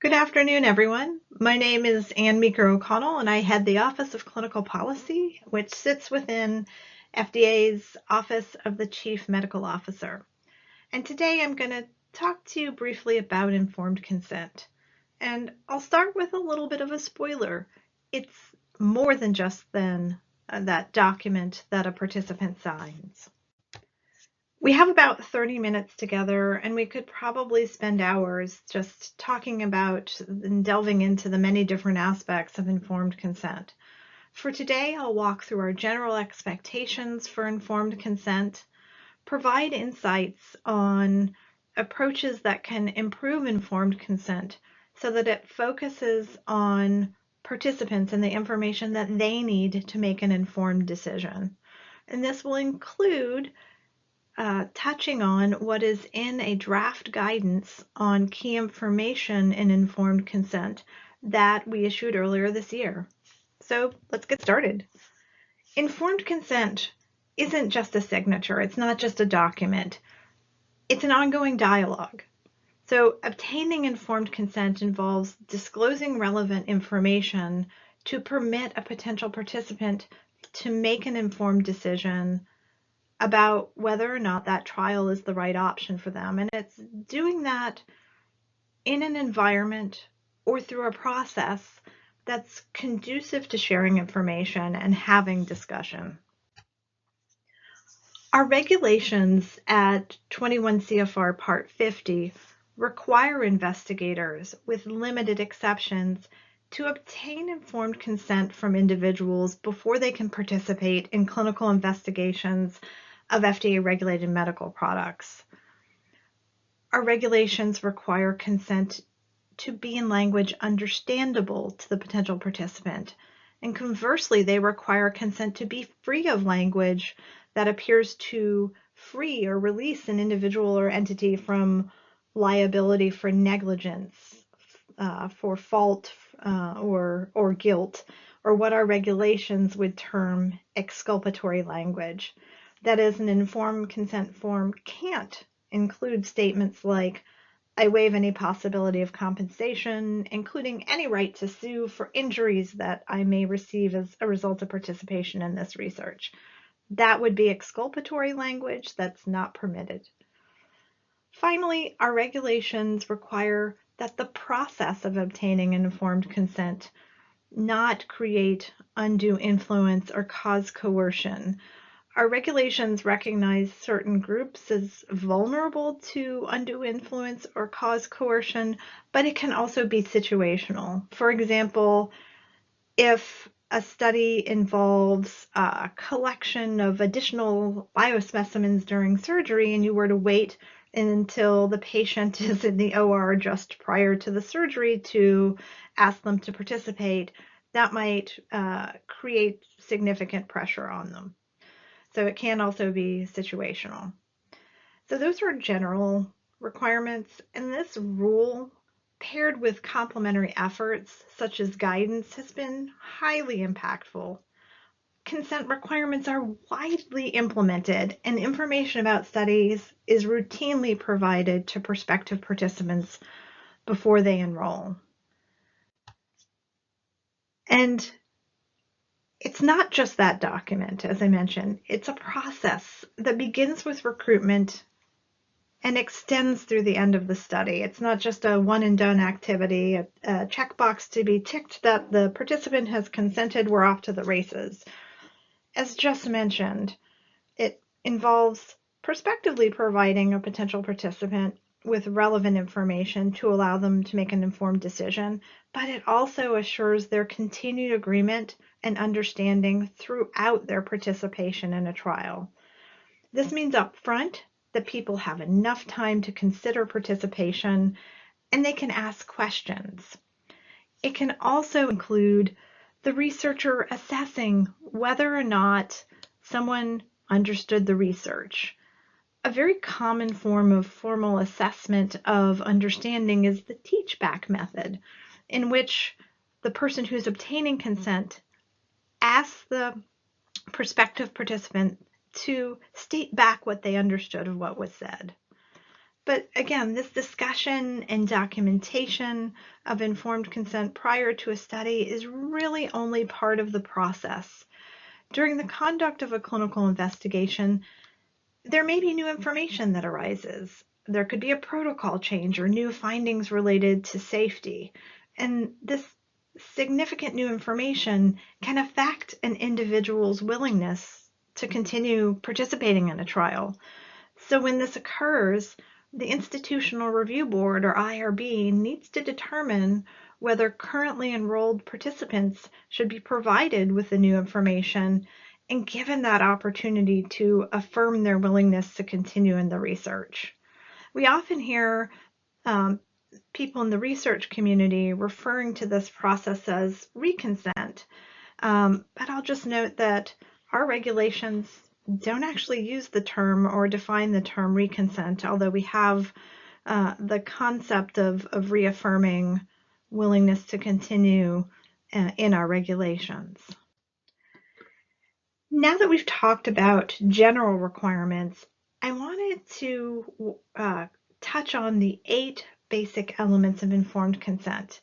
Good afternoon, everyone. My name is Ann Meeker-O'Connell, and I head the Office of Clinical Policy, which sits within FDA's Office of the Chief Medical Officer. And today I'm going to talk to you briefly about informed consent. And I'll start with a little bit of a spoiler. It's more than just that document that a participant signs. We have about 30 minutes together, and we could probably spend hours just talking about and delving into the many different aspects of informed consent. For today, I'll walk through our general expectations for informed consent, provide insights on approaches that can improve informed consent so that it focuses on participants and the information that they need to make an informed decision. And this will include touching on what is in a draft guidance on key information in informed consent that we issued earlier this year. So let's get started. Informed consent isn't just a signature. It's not just a document. It's an ongoing dialogue. So obtaining informed consent involves disclosing relevant information to permit a potential participant to make an informed decision about whether or not that trial is the right option for them. And it's doing that in an environment or through a process that's conducive to sharing information and having discussion. Our regulations at 21 CFR Part 50 require investigators, with limited exceptions, to obtain informed consent from individuals before they can participate in clinical investigations of FDA-regulated medical products. Our regulations require consent to be in language understandable to the potential participant, and conversely, they require consent to be free of language that appears to free or release an individual or entity from liability for negligence, for fault or guilt, or what our regulations would term exculpatory language. That is, an informed consent form can't include statements like, I waive any possibility of compensation, including any right to sue for injuries that I may receive as a result of participation in this research. That would be exculpatory language that's not permitted. Finally, our regulations require that the process of obtaining an informed consent not create undue influence or cause coercion. Our regulations recognize certain groups as vulnerable to undue influence or cause coercion, but it can also be situational. For example, if a study involves a collection of additional biospecimens during surgery and you were to wait until the patient is in the OR just prior to the surgery to ask them to participate, that might create significant pressure on them. So it can also be situational. So those are general requirements, and this rule, paired with complementary efforts such as guidance, has been highly impactful. Consent requirements are widely implemented, and information about studies is routinely provided to prospective participants before they enroll. And it's not just that document, as I mentioned. It's a process that begins with recruitment and extends through the end of the study. It's not just a one and done activity, a checkbox to be ticked that the participant has consented, we're off to the races. As just mentioned, it involves prospectively providing a potential participant with relevant information to allow them to make an informed decision, but it also assures their continued agreement and understanding throughout their participation in a trial. This means up front that people have enough time to consider participation and they can ask questions. It can also include the researcher assessing whether or not someone understood the research. A very common form of formal assessment of understanding is the teach-back method, in which the person who's obtaining consent asks the prospective participant to state back what they understood of what was said. But again, this discussion and documentation of informed consent prior to a study is really only part of the process. During the conduct of a clinical investigation, there may be new information that arises. There could be a protocol change or new findings related to safety. And this significant new information can affect an individual's willingness to continue participating in a trial. So when this occurs, the Institutional Review Board, or IRB, needs to determine whether currently enrolled participants should be provided with the new information and given that opportunity to affirm their willingness to continue in the research. We often hear people in the research community referring to this process as reconsent, but I'll just note that our regulations don't actually use the term or define the term reconsent, although we have the concept of reaffirming willingness to continue in our regulations. Now that we've talked about general requirements, I wanted to touch on the 8 basic elements of informed consent.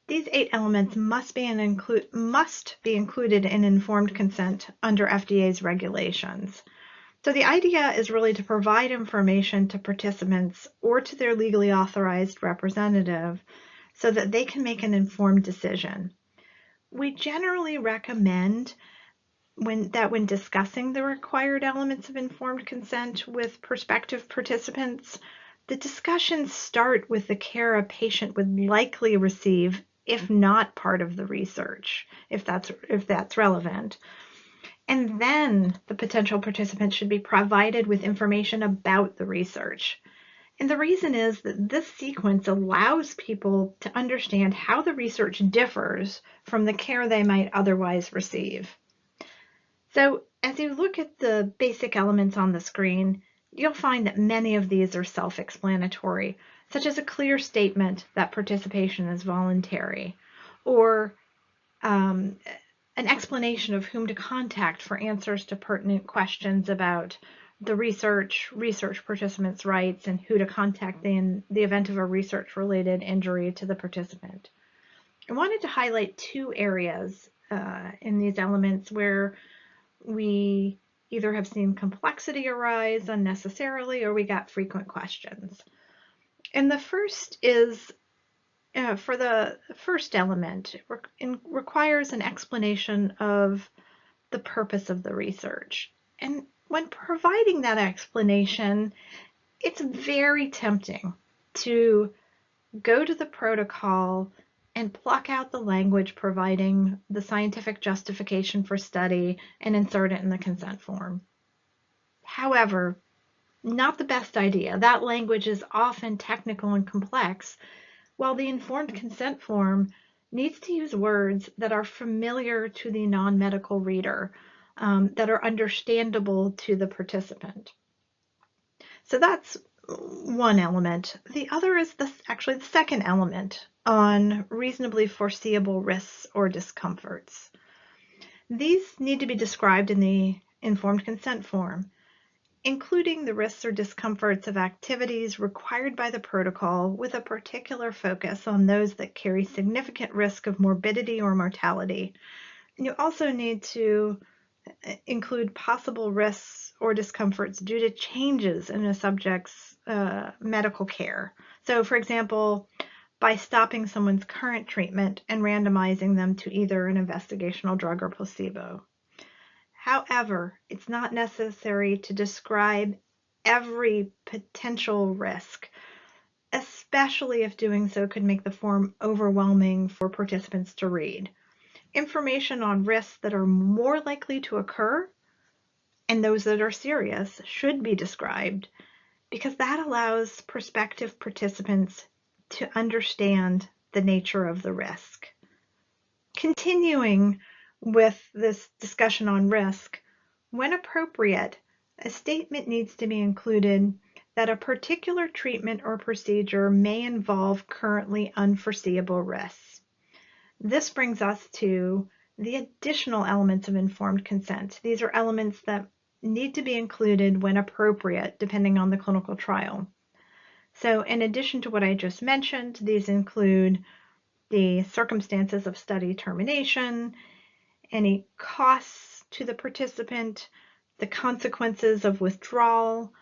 These 8 elements must be included in informed consent under FDA's regulations. So the idea is really to provide information to participants or to their legally authorized representative so that they can make an informed decision. We generally recommend when discussing the required elements of informed consent with prospective participants, the discussions start with the care a patient would likely receive if not part of the research, if that's relevant. And then the potential participant should be provided with information about the research. And the reason is that this sequence allows people to understand how the research differs from the care they might otherwise receive. So as you look at the basic elements on the screen, you'll find that many of these are self-explanatory, such as a clear statement that participation is voluntary, or an explanation of whom to contact for answers to pertinent questions about the research participants' rights, and who to contact in the event of a research-related injury to the participant. I wanted to highlight 2 areas in these elements where we either have seen complexity arise unnecessarily or we got frequent questions. And the first is, for the first element, it requires an explanation of the purpose of the research. And when providing that explanation, it's very tempting to go to the protocol and pluck out the language providing the scientific justification for study and insert it in the consent form. However, not the best idea. That language is often technical and complex, while the informed consent form needs to use words that are familiar to the non-medical reader, that are understandable to the participant. So that's one element. The other is actually the second element on reasonably foreseeable risks or discomforts. These need to be described in the informed consent form, including the risks or discomforts of activities required by the protocol, with a particular focus on those that carry significant risk of morbidity or mortality. And you also need to include possible risks or discomforts due to changes in a subject's medical care. So, for example, by stopping someone's current treatment and randomizing them to either an investigational drug or placebo. However, it's not necessary to describe every potential risk, especially if doing so could make the form overwhelming for participants to read. Information on risks that are more likely to occur and those that are serious should be described, because that allows prospective participants to understand the nature of the risk. Continuing with this discussion on risk, when appropriate, a statement needs to be included that a particular treatment or procedure may involve currently unforeseeable risks. This brings us to the additional elements of informed consent. These are elements that need to be included when appropriate, depending on the clinical trial. So in addition to what I just mentioned, these include the circumstances of study termination, any costs to the participant, the consequences of withdrawal,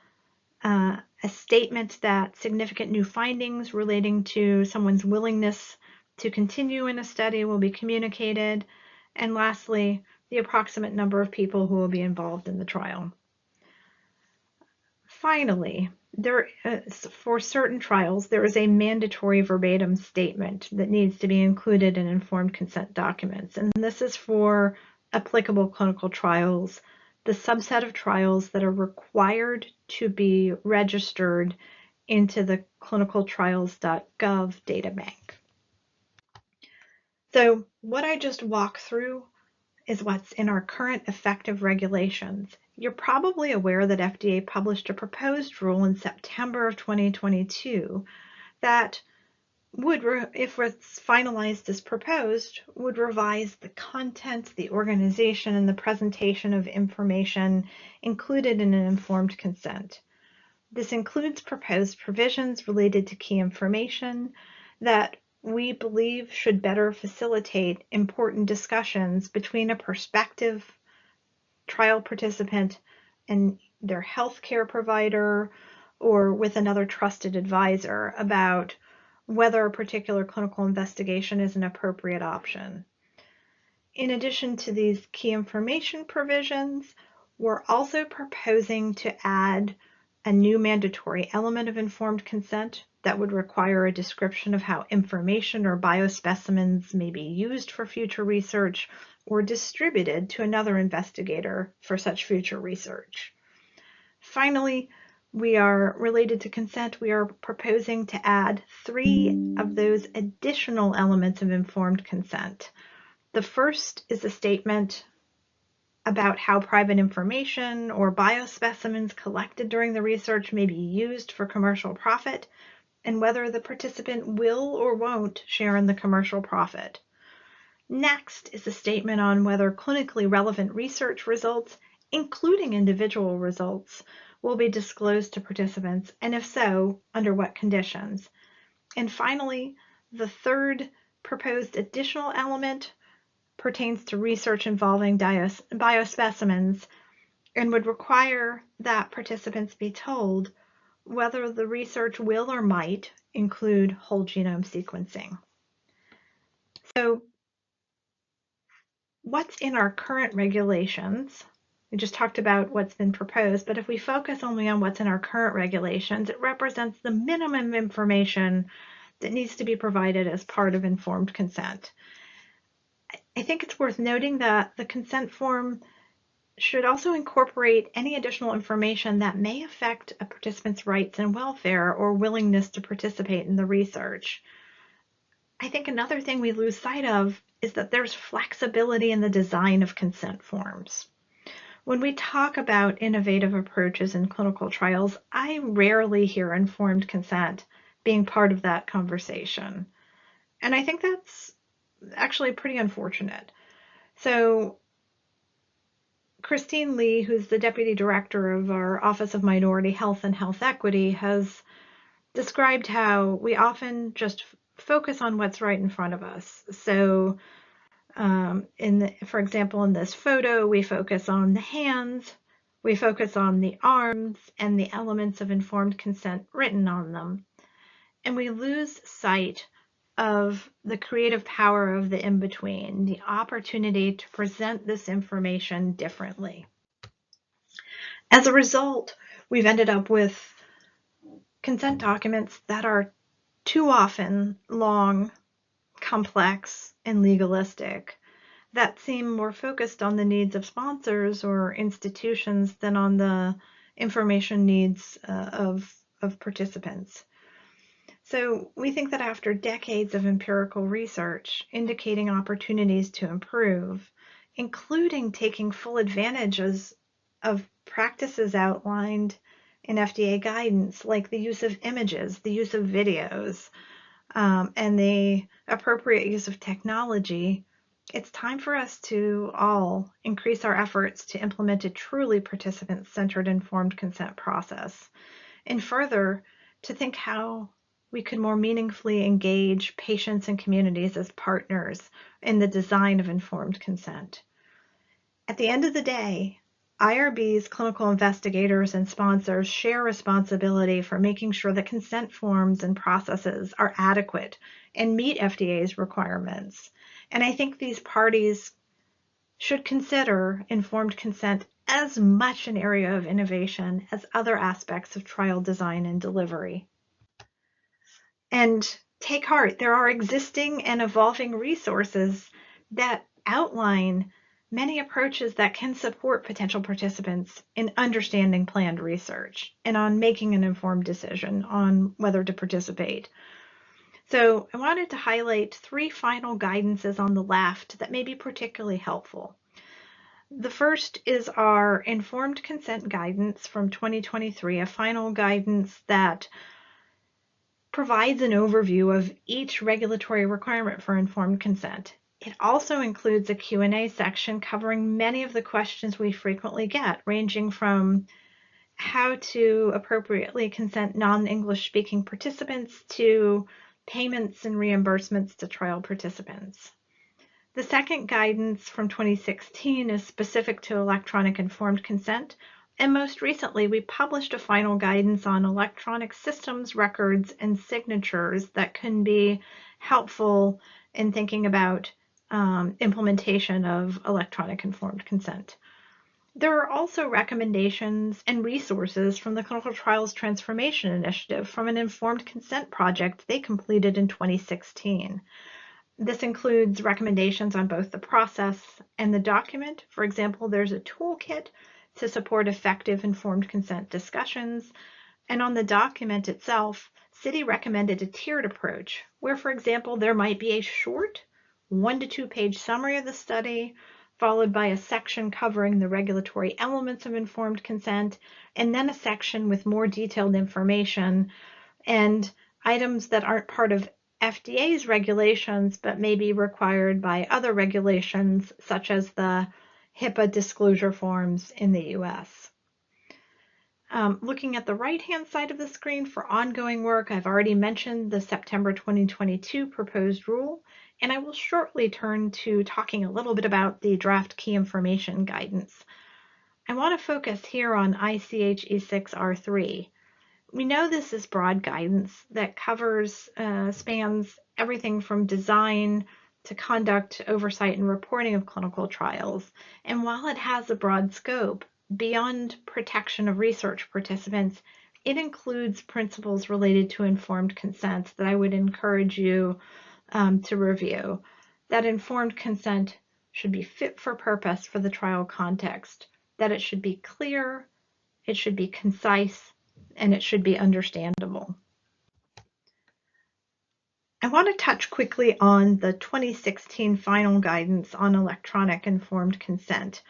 a statement that significant new findings relating to someone's willingness to continue in a study will be communicated, and lastly, the approximate number of people who will be involved in the trial. Finally, for certain trials, there is a mandatory verbatim statement that needs to be included in informed consent documents, and this is for applicable clinical trials, the subset of trials that are required to be registered into the clinicaltrials.gov databank. So what I just walked through is what's in our current effective regulations. You're probably aware that FDA published a proposed rule in September of 2022 that would, if it's finalized as proposed, would revise the content, the organization, and the presentation of information included in an informed consent. This includes proposed provisions related to key information that we believe should better facilitate important discussions between a prospective trial participant and their healthcare provider or with another trusted advisor about whether a particular clinical investigation is an appropriate option. In addition to these key information provisions, we're also proposing to add a new mandatory element of informed consent that would require a description of how information or biospecimens may be used for future research or distributed to another investigator for such future research. Finally, related to consent, we are proposing to add 3 of those additional elements of informed consent. The first is a statement about how private information or biospecimens collected during the research may be used for commercial profit, and whether the participant will or won't share in the commercial profit. Next is a statement on whether clinically relevant research results, including individual results, will be disclosed to participants, and if so, under what conditions. And finally, the third proposed additional element pertains to research involving biospecimens and would require that participants be told whether the research will or might include whole genome sequencing. So, what's in our current regulations? We just talked about what's been proposed, but if we focus only on what's in our current regulations, it represents the minimum information that needs to be provided as part of informed consent. I think it's worth noting that the consent form should also incorporate any additional information that may affect a participant's rights and welfare or willingness to participate in the research. I think another thing we lose sight of is that there's flexibility in the design of consent forms. When we talk about innovative approaches in clinical trials, I rarely hear informed consent being part of that conversation. And I think that's actually pretty unfortunate. So Christine Lee, who's the Deputy Director of our Office of Minority Health and Health Equity, has described how we often just focus on what's right in front of us. So for example, in this photo, we focus on the hands, we focus on the arms, and the elements of informed consent written on them. And we lose sight of the creative power of the in-between, the opportunity to present this information differently. As a result, we've ended up with consent documents that are too often long, complex, and legalistic, that seem more focused on the needs of sponsors or institutions than on the information needs of participants. So we think that after decades of empirical research indicating opportunities to improve, including taking full advantage of practices outlined in FDA guidance, like the use of images, the use of videos, and the appropriate use of technology, it's time for us to all increase our efforts to implement a truly participant-centered informed consent process. And further, to think how we could more meaningfully engage patients and communities as partners in the design of informed consent. At the end of the day, IRB's clinical investigators and sponsors share responsibility for making sure that consent forms and processes are adequate and meet FDA's requirements. And I think these parties should consider informed consent as much an area of innovation as other aspects of trial design and delivery. And take heart, there are existing and evolving resources that outline many approaches that can support potential participants in understanding planned research and on making an informed decision on whether to participate. So I wanted to highlight 3 final guidances on the left that may be particularly helpful. The first is our informed consent guidance from 2023, a final guidance that provides an overview of each regulatory requirement for informed consent. It also includes a Q&A section covering many of the questions we frequently get, ranging from how to appropriately consent non-English speaking participants to payments and reimbursements to trial participants. The second guidance from 2016 is specific to electronic informed consent, and most recently we published a final guidance on electronic systems, records, and signatures that can be helpful in thinking about implementation of electronic informed consent. There are also recommendations and resources from the Clinical Trials Transformation Initiative from an informed consent project they completed in 2016. This includes recommendations on both the process and the document. For example, there's a toolkit to support effective informed consent discussions. And on the document itself, CITC recommended a tiered approach where, for example, there might be a short 1 to 2 page summary of the study, followed by a section covering the regulatory elements of informed consent, and then a section with more detailed information and items that aren't part of FDA's regulations but may be required by other regulations, such as the HIPAA disclosure forms in the US. Looking at the right-hand side of the screen for ongoing work, I've already mentioned the September 2022 proposed rule, and I will shortly turn to talking a little bit about the draft key information guidance. I want to focus here on ICH E6R3. We know this is broad guidance that covers, spans everything from design to conduct, oversight, and reporting of clinical trials. And while it has a broad scope, beyond protection of research participants, it includes principles related to informed consent that I would encourage you to review. That informed consent should be fit for purpose for the trial context, that it should be clear, it should be concise, and it should be understandable. I want to touch quickly on the 2016 final guidance on electronic informed consent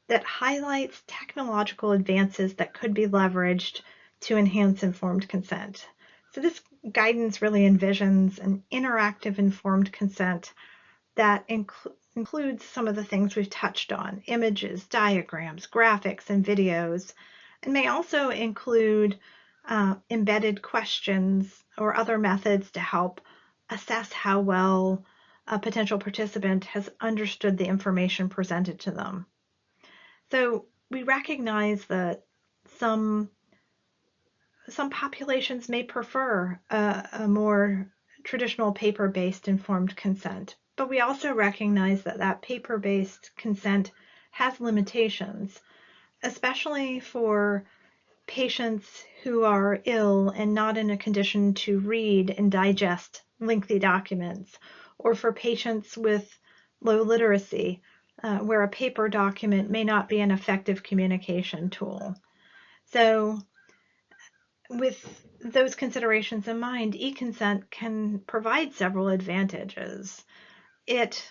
that highlights technological advances that could be leveraged to enhance informed consent. So this guidance really envisions an interactive informed consent that includes some of the things we've touched on: images, diagrams, graphics, and videos, and may also include embedded questions or other methods to help assess how well a potential participant has understood the information presented to them. So we recognize that some populations may prefer a more traditional paper-based informed consent, but we also recognize that that paper-based consent has limitations, especially for patients who are ill and not in a condition to read and digest lengthy documents, or for patients with low literacy, where a paper document may not be an effective communication tool. So with those considerations in mind, eConsent can provide several advantages. It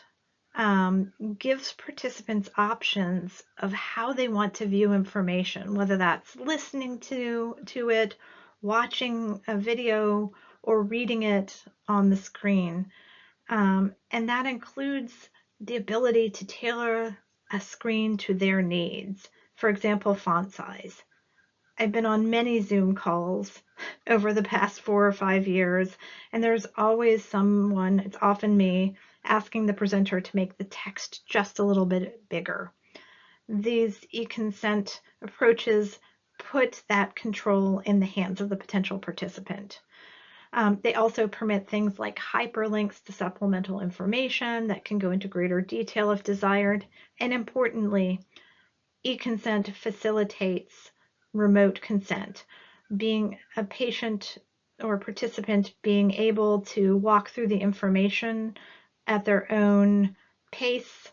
gives participants options of how they want to view information, whether that's listening to it, watching a video, or reading it on the screen. And that includes the ability to tailor a screen to their needs. For example, font size. I've been on many Zoom calls over the past 4 or 5 years, and there's always someone, it's often me, asking the presenter to make the text just a little bit bigger. These eConsent approaches put that control in the hands of the potential participant. They also permit things like hyperlinks to supplemental information that can go into greater detail if desired. And importantly, eConsent facilitates remote consent, being a patient or participant being able to walk through the information at their own pace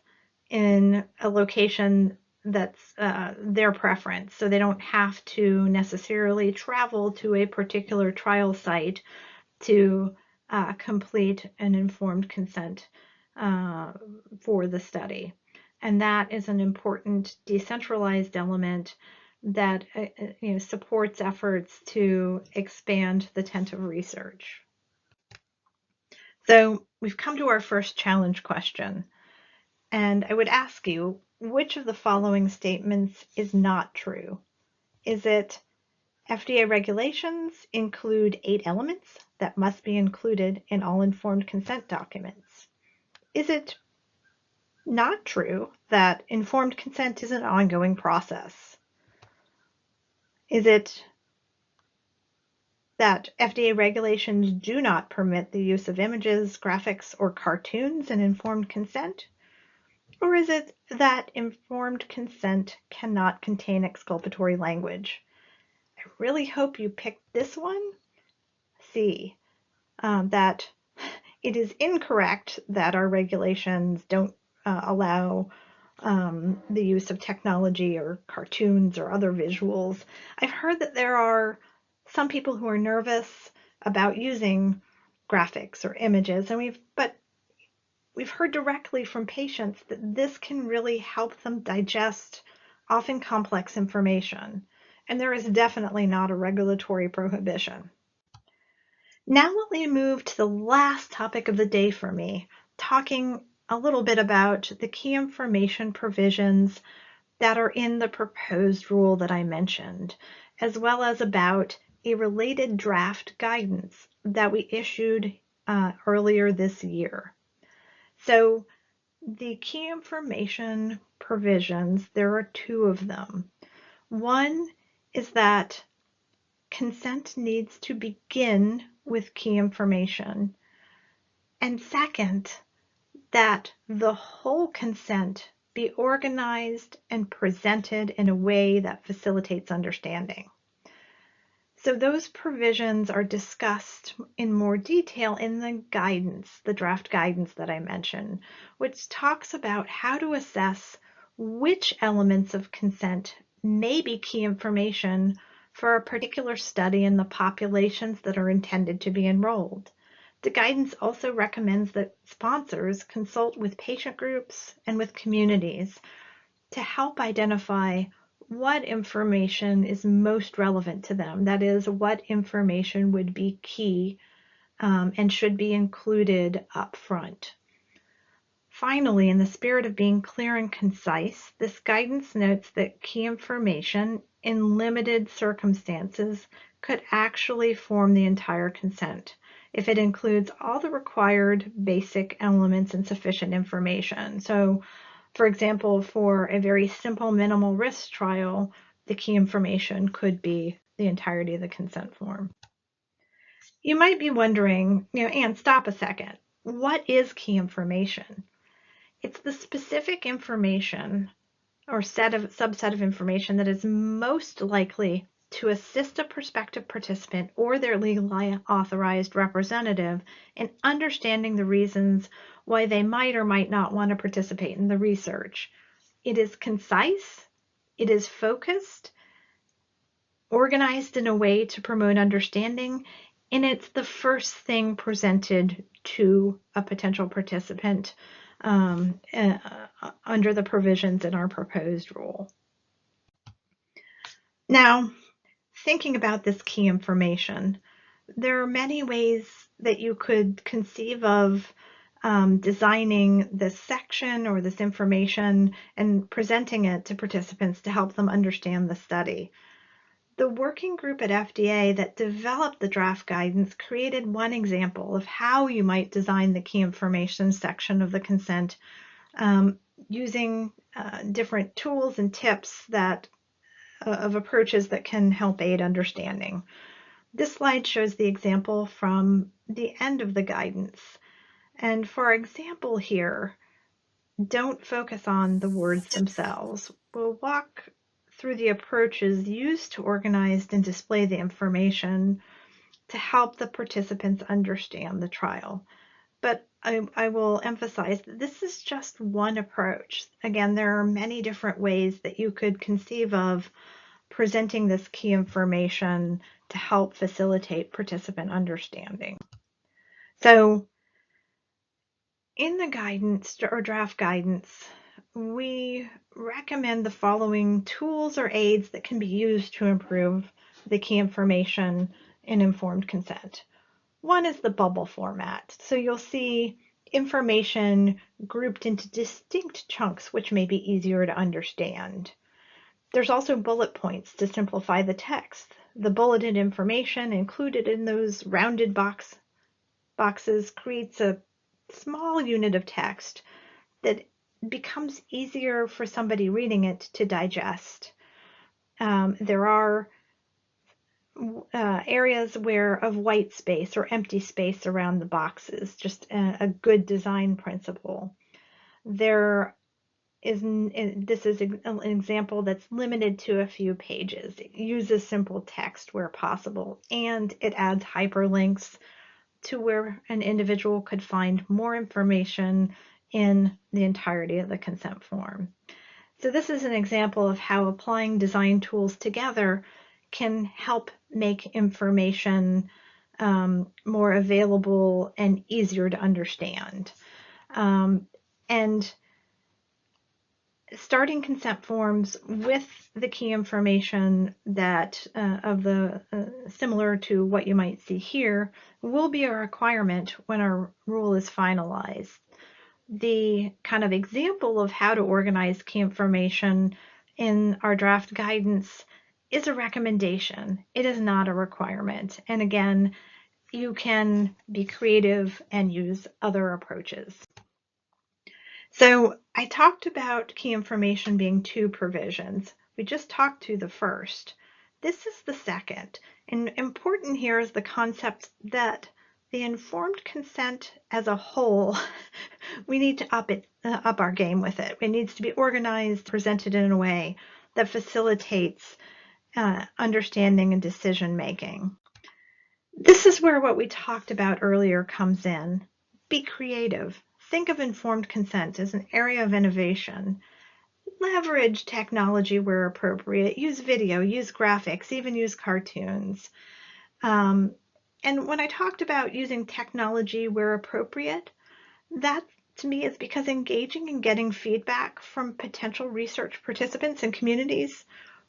in a location that's their preference. So they don't have to necessarily travel to a particular trial site to complete an informed consent for the study. And that is an important decentralized element that supports efforts to expand the tent of research. So we've come to our first challenge question. And I would ask you, which of the following statements is not true? Is it FDA regulations include 8 elements that must be included in all informed consent documents? Is it not true that informed consent is an ongoing process? Is it that FDA regulations do not permit the use of images, graphics, or cartoons in informed consent? Or is it that informed consent cannot contain exculpatory language? I really hope you picked this one. C, that it is incorrect that our regulations don't allow the use of technology or cartoons or other visuals. I've heard that there are some people who are nervous about using graphics or images, and we've heard directly from patients that this can really help them digest often complex information, and there is definitely not a regulatory prohibition. Now let me move to the last topic of the day for me, talking a little bit about the key information provisions that are in the proposed rule that I mentioned, as well as about a related draft guidance that we issued earlier this year. So the key information provisions, there are 2 of them. One is that consent needs to begin with key information. And second, that the whole consent be organized and presented in a way that facilitates understanding. So those provisions are discussed in more detail in the guidance, the draft guidance that I mentioned, which talks about how to assess which elements of consent may be key information for a particular study in the populations that are intended to be enrolled. The guidance also recommends that sponsors consult with patient groups and with communities to help identify what information is most relevant to them. That is, what information would be key and should be included up front. Finally, in the spirit of being clear and concise, this guidance notes that key information in limited circumstances could actually form the entire consent if it includes all the required basic elements and sufficient information. So, for example, for a very simple minimal risk trial, the key information could be the entirety of the consent form. You might be wondering, Anne, stop a second. What is key information? It's the specific information or subset of information that is most likely to assist a prospective participant or their legally authorized representative in understanding the reasons why they might or might not want to participate in the research. It is concise, it is focused, organized in a way to promote understanding, and it's the first thing presented to a potential participant under the provisions in our proposed rule. Now, thinking about this key information, there are many ways that you could conceive of designing this section or this information and presenting it to participants to help them understand the study. The working group at FDA that developed the draft guidance created one example of how you might design the key information section of the consent using different tools and tips of approaches that can help aid understanding. This slide shows the example from the end of the guidance. And for our example here, don't focus on the words themselves. We'll walk through the approaches used to organize and display the information to help the participants understand the trial. But I will emphasize that this is just one approach. Again, there are many different ways that you could conceive of presenting this key information to help facilitate participant understanding. So in the guidance or draft guidance, we recommend the following tools or aids that can be used to improve the key information in informed consent. One is the bubble format. So you'll see information grouped into distinct chunks, which may be easier to understand. There's also bullet points to simplify the text. The bulleted information included in those rounded boxes creates a small unit of text that becomes easier for somebody reading it to digest. There are areas of white space or empty space around the boxes, just a good design principle. This is an example that's limited to a few pages. It uses simple text where possible, and it adds hyperlinks to where an individual could find more information in the entirety of the consent form. So this is an example of how applying design tools together can help make information more available and easier to understand. And starting consent forms with the key information that similar to what you might see here will be a requirement when our rule is finalized. The kind of example of how to organize key information in our draft guidance is a recommendation. It is not a requirement. And again, you can be creative and use other approaches. So I talked about key information being two provisions. We just talked to the first. This is the second. And important here is the concept that the informed consent as a whole, we need to up our game with it. It needs to be organized, presented in a way that facilitates understanding and decision making. This is where what we talked about earlier comes in. Be creative. Think of informed consent as an area of innovation. Leverage technology where appropriate. Use video, use graphics, even use cartoons. And when I talked about using technology where appropriate, that to me is because engaging and getting feedback from potential research participants and communities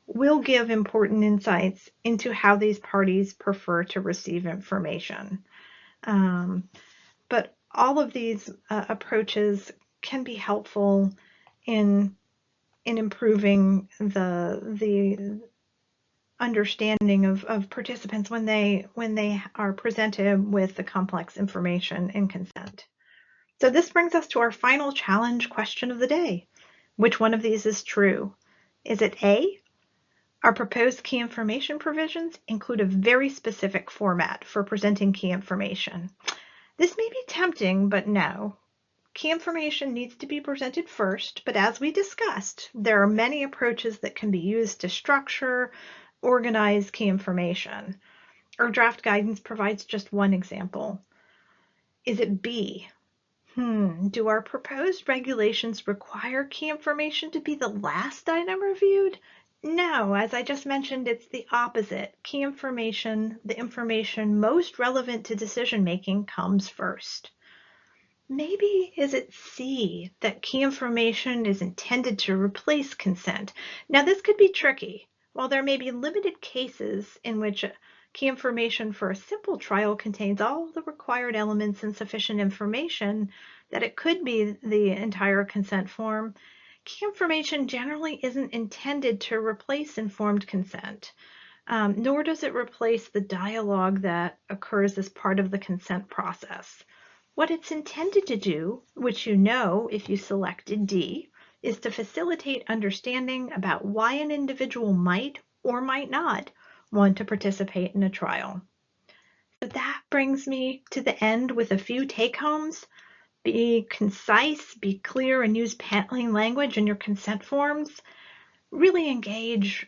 will give important insights into how these parties prefer to receive information. But all of these approaches can be helpful in improving the understanding of participants when they are presented with the complex information in consent. So this brings us to our final challenge question of the day. Which one of these is true? Is it A, our proposed key information provisions include a very specific format for presenting key information? This may be tempting, but no. Key information needs to be presented first, but as we discussed, there are many approaches that can be used to structure, organize key information. Our draft guidance provides just one example. Is it B? Do our proposed regulations require key information to be the last item reviewed? No, as I just mentioned, it's the opposite. Key information, the information most relevant to decision making, comes first. Maybe is it C, that key information is intended to replace consent? Now this could be tricky. While there may be limited cases in which key information for a simple trial contains all the required elements and sufficient information that it could be the entire consent form, key information generally isn't intended to replace informed consent. nor does it replace the dialogue that occurs as part of the consent process. What it's intended to do, which you know if you selected D, is to facilitate understanding about why an individual might or might not want to participate in a trial. So that brings me to the end with a few take-homes. Be concise, be clear, and use plain language in your consent forms. Really engage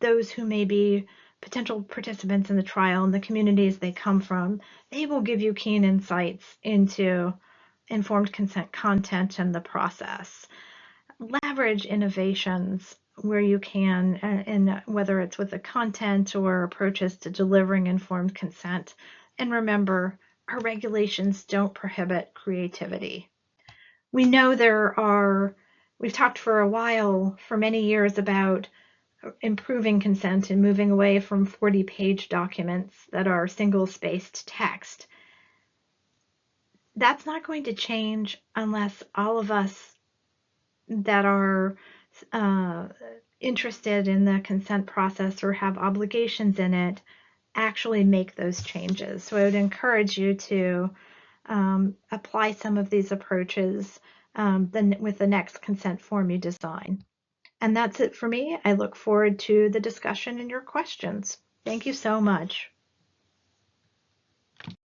those who may be potential participants in the trial and the communities they come from. They will give you keen insights into informed consent content and the process. Leverage innovations where you can, and whether it's with the content or approaches to delivering informed consent. And remember, our regulations don't prohibit creativity. We know we've talked for a while, for many years, about improving consent and moving away from 40-page documents that are single-spaced text. That's not going to change unless all of us that are interested in the consent process or have obligations in it actually make those changes. So I would encourage you to apply some of these approaches with the next consent form you design. And that's it for me. I look forward to the discussion and your questions. Thank you so much.